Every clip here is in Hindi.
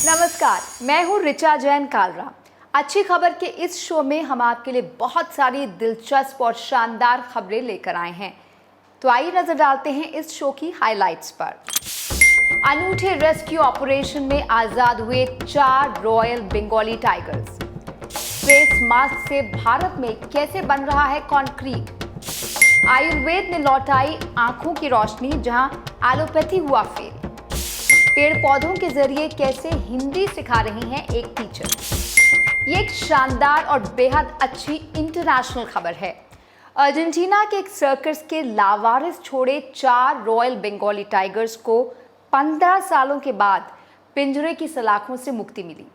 नमस्कार, मैं हूँ ऋचा जैन कालरा। अच्छी खबर के इस शो में हम आपके लिए बहुत सारी दिलचस्प और शानदार खबरें लेकर आए हैं। तो आइए नजर डालते हैं इस शो की हाइलाइट्स पर। अनूठे रेस्क्यू ऑपरेशन में आजाद हुए 4 royal Bengali tigers. Face mask से भारत में कैसे बन रहा है कंक्रीट। आयुर्वेद ने लौटाई आंखों की रोशनी जहां एलोपैथी हुआ फेल। पेड़ पौधों के जरिए कैसे हिंदी सिखा रही हैं एक टीचर। ये एक शानदार और बेहद अच्छी इंटरनेशनल खबर है। अर्जेंटीना के एक सर्कस के लावारिस छोड़े 4 रॉयल बंगाली टाइगर्स को 15 सालों के बाद पिंजरे की सलाखों से मुक्ति मिली।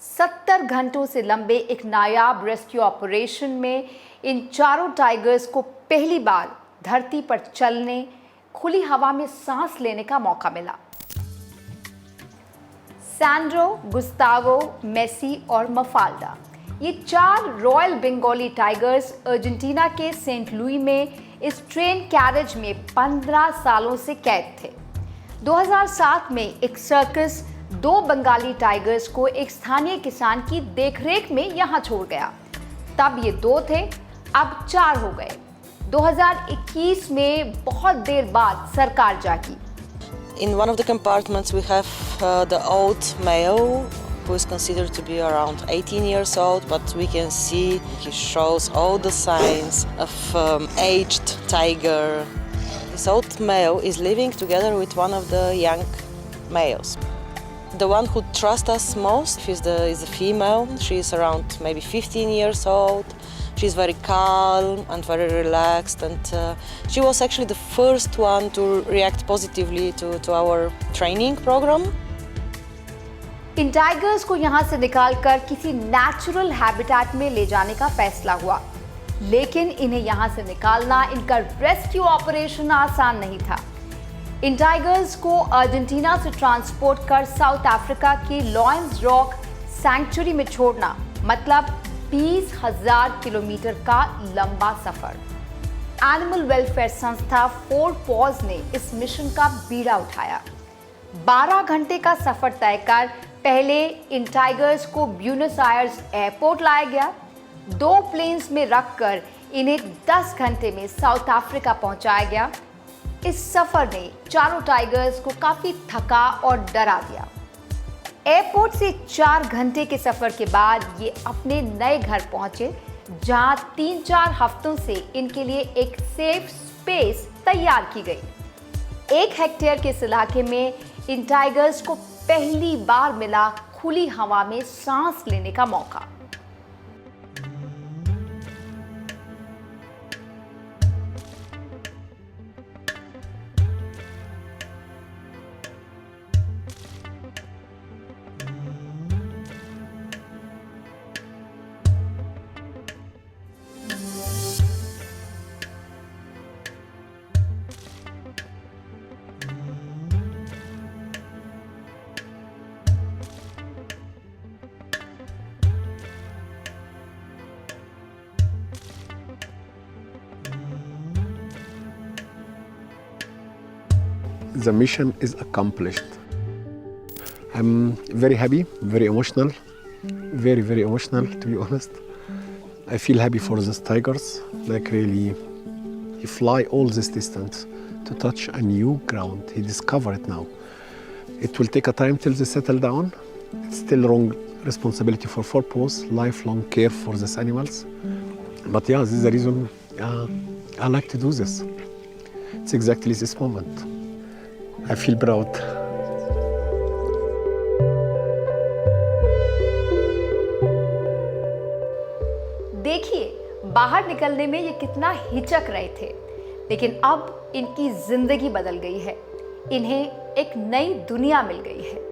70 घंटों से लंबे एक नायाब रेस्क्यू ऑपरेशन में इन चारों टाइगर्स को पहली बार धरती पर चलने, खुली हवा में सांस लेने का मौका मिला। सैंड्रो, गुस्तावो, मेसी और मफाल्डा, ये 4 रॉयल बंगाली टाइगर्स अर्जेंटीना के सेंट लुई में इस ट्रेन कैरेज में 15 सालों से कैद थे। 2007 में एक सर्कस 2 बंगाली टाइगर्स को एक स्थानीय किसान की देखरेख में यहां छोड़ गया। तब ये 2 थे, अब 4 हो गए। 2021 में बहुत देर बाद सरकार जागी। In one of the compartments we have the old male who is considered to be around 18 years old, but we can see he shows all the signs of aged tiger. This old male is living together with one of the young males. The one who trusts us most is a female. She is around maybe 15 years old. She's very calm and very relaxed, and she was actually the first one to react positively to our training program. In tigers को यहाँ से निकालकर किसी नेचुरल हैबिटेट में ले जाने का फैसला हुआ, लेकिन इन्हें यहाँ से निकालना, इनका रेस्क्यू ऑपरेशन आसान नहीं था। इन टाइगर्स को अर्जेंटीना से ट्रांसपोर्ट कर साउथ अफ्रीका की लॉयंस रॉक सैंक्चुरी में छोड़ना मतलब 20,000 किलोमीटर का लंबा सफर। एनिमल वेलफेयर संस्था 4 पॉज ने इस मिशन का बीड़ा उठाया। 12 घंटे का सफर तय कर पहले इन टाइगर्स को ब्यूनस आयर्स एयरपोर्ट लाया गया। 2 प्लेन्स में रखकर इन्हें 10 घंटे में साउथ अफ्रीका पहुंचाया गया। इस सफर ने चारों टाइगर्स को काफी थका और डरा दिया। एयरपोर्ट से 4 घंटे के सफर के बाद ये अपने नए घर पहुंचे, जहां 3-4 हफ्तों से इनके लिए एक सेफ स्पेस तैयार की गई। 1 हेक्टेयर के इस इलाके में इन टाइगर्स को पहली बार मिला खुली हवा में सांस लेने का मौका। The mission is accomplished. I'm very happy, very emotional, very emotional to be honest. I feel happy for these tigers, like really, he fly all this distance to touch a new ground. He discovered it now. It will take a time till they settle down. It's still wrong responsibility for 4 paws, lifelong care for these animals. But yeah, this is the reason I like to do this. It's exactly this moment. I feel proud. देखिए, बाहर निकलने में ये कितना हिचक रहे थे, लेकिन अब इनकी जिंदगी बदल गई है। इन्हें एक नई दुनिया मिल गई है।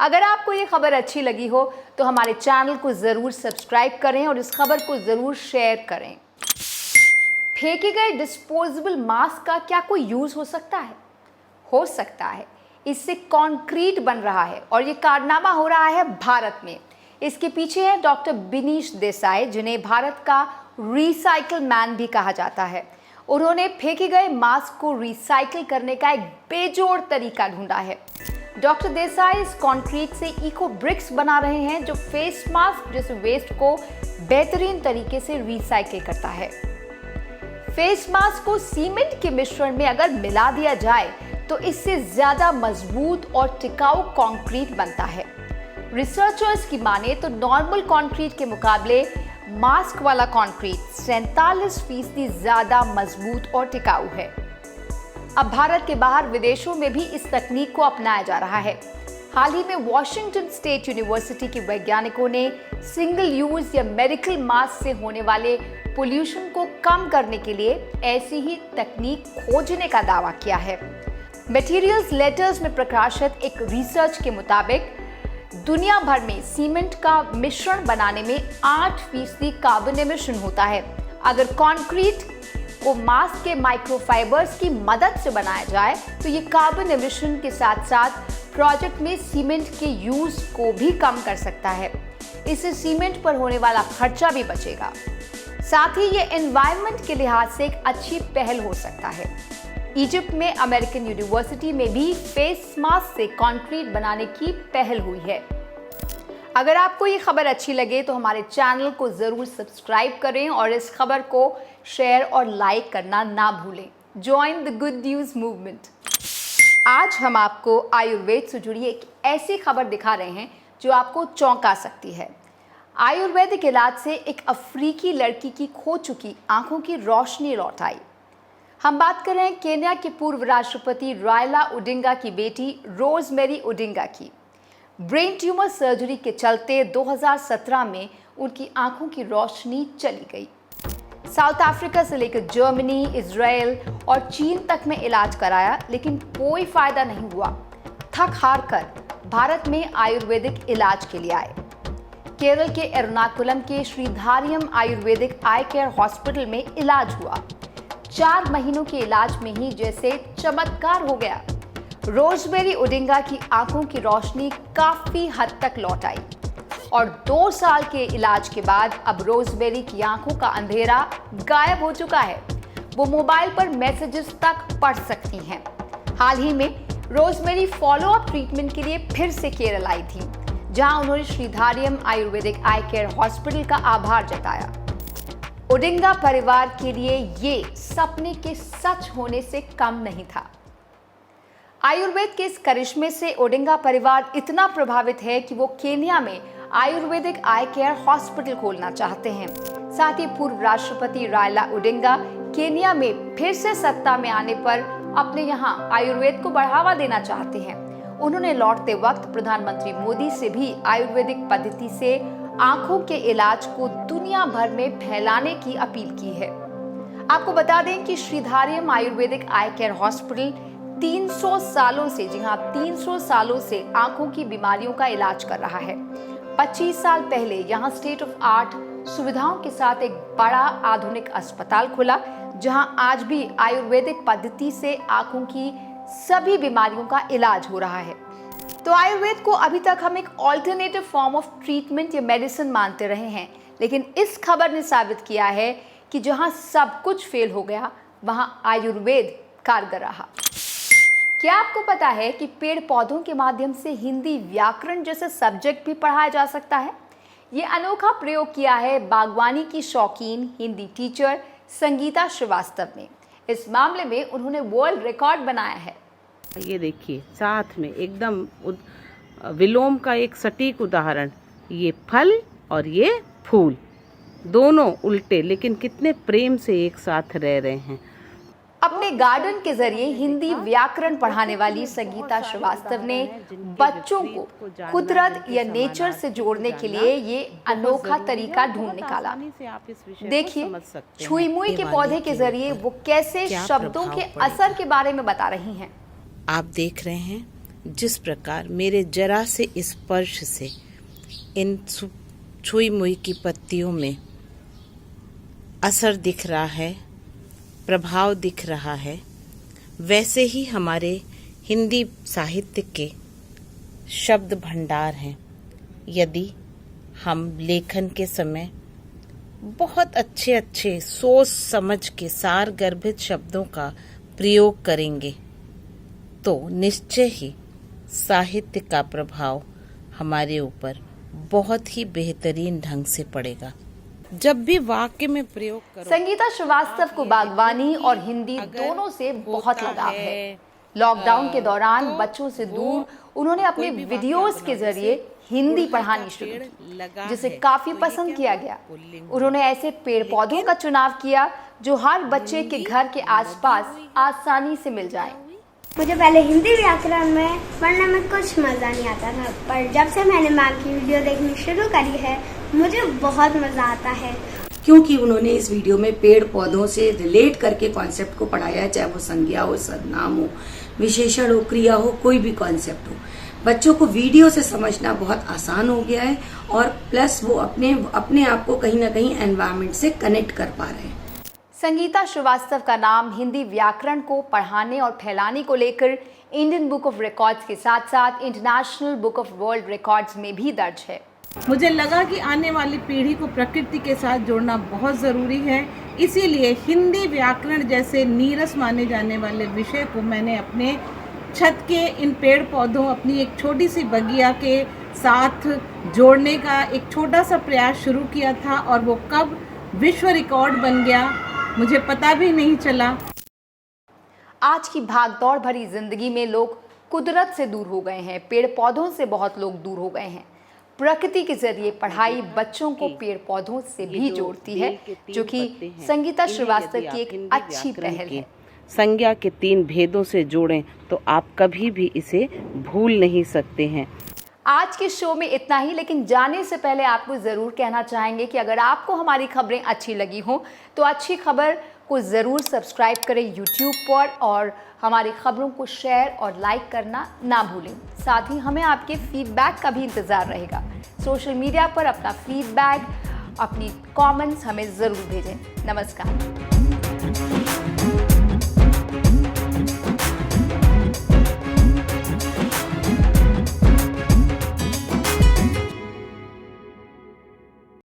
अगर आपको ये खबर अच्छी लगी हो तो हमारे चैनल को ज़रूर सब्सक्राइब करें और इस खबर को ज़रूर शेयर करें। फेंके गए डिस्पोजेबल मास्क का क्या कोई यूज़ हो सकता है? हो सकता है। इससे कंक्रीट बन रहा है और ये कारनामा हो रहा है भारत में। इसके पीछे है डॉक्टर बिनीश देसाई, जिन्हें भारत का रिसाइकल मैन भी कहा जाता है। उन्होंने फेंके गए मास्क को रिसाइकिल करने का एक बेजोड़ तरीका ढूंढा है। डॉक्टर देसाई इस कंक्रीट से इको ब्रिक्स बना रहे हैं, जो फेस मास्क जैसे वेस्ट को बेहतरीन तरीके से रिसाइकिल करता है। फेस मास्क को सीमेंट के मिश्रण में अगर मिला दिया जाए तो इससे ज्यादा मजबूत और टिकाऊ कंक्रीट बनता है। रिसर्चर्स की माने तो नॉर्मल कंक्रीट के मुकाबले मास्क वाला कंक्रीट 47% ज्यादा मजबूत और टिकाऊ है। अब भारत के बाहर विदेशों में भी इस तकनीक को अपनाया जा रहा है। हाल ही में वॉशिंगटन स्टेट यूनिवर्सिटी के वैज्ञानिकों ने सिंगल यूज या मेडिकल मास्क से होने वाले पोल्यूशन को कम करने के लिए ऐसी ही तकनीक खोजने का दावा किया है। मटेरियल्स लेटर्स में प्रकाशित एक रिसर्च के मुताबिक दुनिया भर में सीमेंट का मिश्रण बनाने में 8% कार्बन एमिशन होता है। अगर कंक्रीट को मास्क के माइक्रोफाइबर्स की मदद से बनाया जाए तो ये कार्बन एमिशन के साथ साथ प्रोजेक्ट में सीमेंट के यूज को भी कम कर सकता है। इससे सीमेंट पर होने वाला खर्चा भी बचेगा। साथ ही ये एनवायरनमेंट के लिहाज से एक अच्छी पहल हो सकता है। इजिप्ट में अमेरिकन यूनिवर्सिटी में भी फेस मास्क से कंक्रीट बनाने की पहल हुई है। अगर आपको ये खबर अच्छी लगे तो हमारे चैनल को जरूर सब्सक्राइब करें और इस खबर को शेयर और लाइक करना ना भूलें। Join the good news movement. आज हम आपको आयुर्वेद से जुड़ी एक ऐसी खबर दिखा रहे हैं जो आपको चौंका सकती है। आयुर्वेदिक इलाज से एक अफ्रीकी लड़की की खो चुकी आंखों की रोशनी लौट आई। हम बात कर रहे हैं केन्या के पूर्व राष्ट्रपति रायला ओडिंगा की बेटी रोजमेरी ओडिंगा की। ब्रेन ट्यूमर सर्जरी के चलते 2017 में उनकी आंखों की रोशनी चली गई। साउथ अफ्रीका से लेकर जर्मनी, इजराइल और चीन तक में इलाज कराया, लेकिन कोई फायदा नहीं हुआ। थक हार कर भारत में आयुर्वेदिक इलाज के लिए आए। केरल के एर्नाकुलम के श्रीधारियम आयुर्वेदिक आई केयर हॉस्पिटल में इलाज हुआ। 4 महीनों के इलाज में ही जैसे चमत्कार हो गया। रोजमेरी ओडिंगा की आंखों की रोशनी काफी हद तक लौट आई और 2 साल के इलाज के बाद अब रोजमेरी की आंखों का अंधेरा गायब हो चुका है। वो मोबाइल पर मैसेजेस तक पढ़ सकती हैं। हाल ही में रोजमेरी फॉलो अप ट्रीटमेंट के लिए फिर से केरल आई थी, जहां उन्होंने श्रीधारियम आयुर्वेदिक आई केयर हॉस्पिटल का आभार जताया। ओडिंगा परिवार के लिए ये सपने के सच होने से कम नहीं था। आयुर्वेद के इस करिश्मे से ओडिंगा परिवार इतना प्रभावित है कि वो केन्या में आयुर्वेदिक आई केयर हॉस्पिटल खोलना चाहते हैं। साथ ही पूर्व राष्ट्रपति रायला ओडिंगा केन्या में फिर से सत्ता में आने पर अपने यहाँ आयुर्वेद को बढ़ावा देना चाहते हैं। उन्होंने लौटते वक्त प्रधानमंत्री मोदी से भी आयुर्वेदिक पद्धति से आंखों के इलाज को दुनिया भर में फैलाने की अपील की है। आपको बता दें कि श्रीधारियम आयुर्वेदिक आई केयर हॉस्पिटल 300 सालों से, जी हाँ 300 सालों से आंखों की बीमारियों का इलाज कर रहा है। 25 साल पहले यहाँ स्टेट ऑफ आर्ट सुविधाओं के साथ एक बड़ा आधुनिक अस्पताल खुला, जहां आज भी आयुर्वेदिक पद्धति से आंखों की सभी बीमारियों का इलाज हो रहा है। तो आयुर्वेद को अभी तक हम एक ऑल्टरनेटिव फॉर्म ऑफ ट्रीटमेंट या मेडिसिन मानते रहे हैं, लेकिन इस खबर ने साबित किया है कि जहां सब कुछ फेल हो गया वहां आयुर्वेद कारगर रहा। क्या आपको पता है कि पेड़ पौधों के माध्यम से हिंदी व्याकरण जैसे सब्जेक्ट भी पढ़ाया जा सकता है? ये अनोखा प्रयोग किया है बागवानी की शौकीन हिंदी टीचर संगीता श्रीवास्तव ने। इस मामले में उन्होंने वर्ल्ड रिकॉर्ड बनाया है। ये देखिए साथ में एकदम विलोम का एक सटीक उदाहरण, ये फल और ये फूल दोनों उल्टे लेकिन कितने प्रेम से एक साथ रह रहे हैं। अपने गार्डन के जरिए हिंदी व्याकरण पढ़ाने वाली संगीता श्रीवास्तव ने बच्चों को कुदरत या नेचर से जोड़ने के लिए ये अनोखा तरीका ढूंढ निकाला। देखिए, छुई मुई के पौधे के जरिए वो कैसे शब्दों के असर के बारे में बता रही हैं। आप देख रहे हैं जिस प्रकार मेरे जरा से स्पर्श से इन छुई मुई की पत्तियों में असर दिख रहा है, प्रभाव दिख रहा है, वैसे ही हमारे हिंदी साहित्य के शब्द भंडार हैं। यदि हम लेखन के समय बहुत अच्छे अच्छे सोच समझ के सार गर्भित शब्दों का प्रयोग करेंगे तो निश्चय ही साहित्य का प्रभाव हमारे ऊपर बहुत ही बेहतरीन ढंग से पड़ेगा। जब भी वाक्य में प्रयोग करो। संगीता श्रीवास्तव को बागवानी और हिंदी दोनों से बहुत लगाव है। लॉकडाउन के दौरान बच्चों से दूर उन्होंने अपने वीडियोस के जरिए हिंदी पढ़ानी शुरू की, जिसे काफी पसंद किया गया। उन्होंने ऐसे पेड़ पौधों का चुनाव किया जो हर बच्चे के घर के आसपास आसानी से मिल जाए। मुझे पहले हिंदी व्याकरण में पढ़ने में कुछ मज़ा नहीं आता था, पर जब से मैंने मैम की वीडियो देखनी शुरू करी है मुझे बहुत मज़ा आता है, क्योंकि उन्होंने इस वीडियो में पेड़ पौधों से रिलेट करके कॉन्सेप्ट को पढ़ाया है, चाहे वो संज्ञा हो, सर्वनाम हो, विशेषण हो, क्रिया हो, कोई भी कॉन्सेप्ट हो। बच्चों को वीडियो से समझना बहुत आसान हो गया है और प्लस वो अपने आप को कहीं ना कहीं एनवायरनमेंट से कनेक्ट कर पा रहे हैं। संगीता श्रीवास्तव का नाम हिंदी व्याकरण को पढ़ाने और फैलाने को लेकर इंडियन बुक ऑफ रिकॉर्ड्स के साथ साथ international book of world records में भी दर्ज है। मुझे लगा कि आने वाली पीढ़ी को प्रकृति के साथ जोड़ना बहुत ज़रूरी है, इसीलिए हिंदी व्याकरण जैसे नीरस माने जाने वाले विषय को मैंने अपने छत के इन पेड़ पौधों, अपनी एक छोटी सी बगिया के साथ जोड़ने का एक छोटा सा प्रयास शुरू किया था और वो कब विश्व रिकॉर्ड बन गया मुझे पता भी नहीं चला। आज की भागदौड़ भरी जिंदगी में लोग कुदरत से दूर हो गए हैं, पेड़ पौधों से बहुत लोग दूर हो गए हैं। प्रकृति के जरिए पढ़ाई बच्चों को पेड़ पौधों से भी जोड़ती है, जो कि संगीता श्रीवास्तव की एक अच्छी पहल है। संज्ञा के 3 भेदों से जोड़ें तो आप कभी भी इसे भूल नहीं सकते हैं। आज के शो में इतना ही, लेकिन जाने से पहले आपको ज़रूर कहना चाहेंगे कि अगर आपको हमारी खबरें अच्छी लगी हों तो अच्छी खबर को ज़रूर सब्सक्राइब करें यूट्यूब पर और हमारी खबरों को शेयर और लाइक करना ना भूलें। साथ ही हमें आपके फीडबैक का भी इंतज़ार रहेगा। सोशल मीडिया पर अपना फीडबैक, अपनी कमेंट्स हमें ज़रूर भेजें। नमस्कार।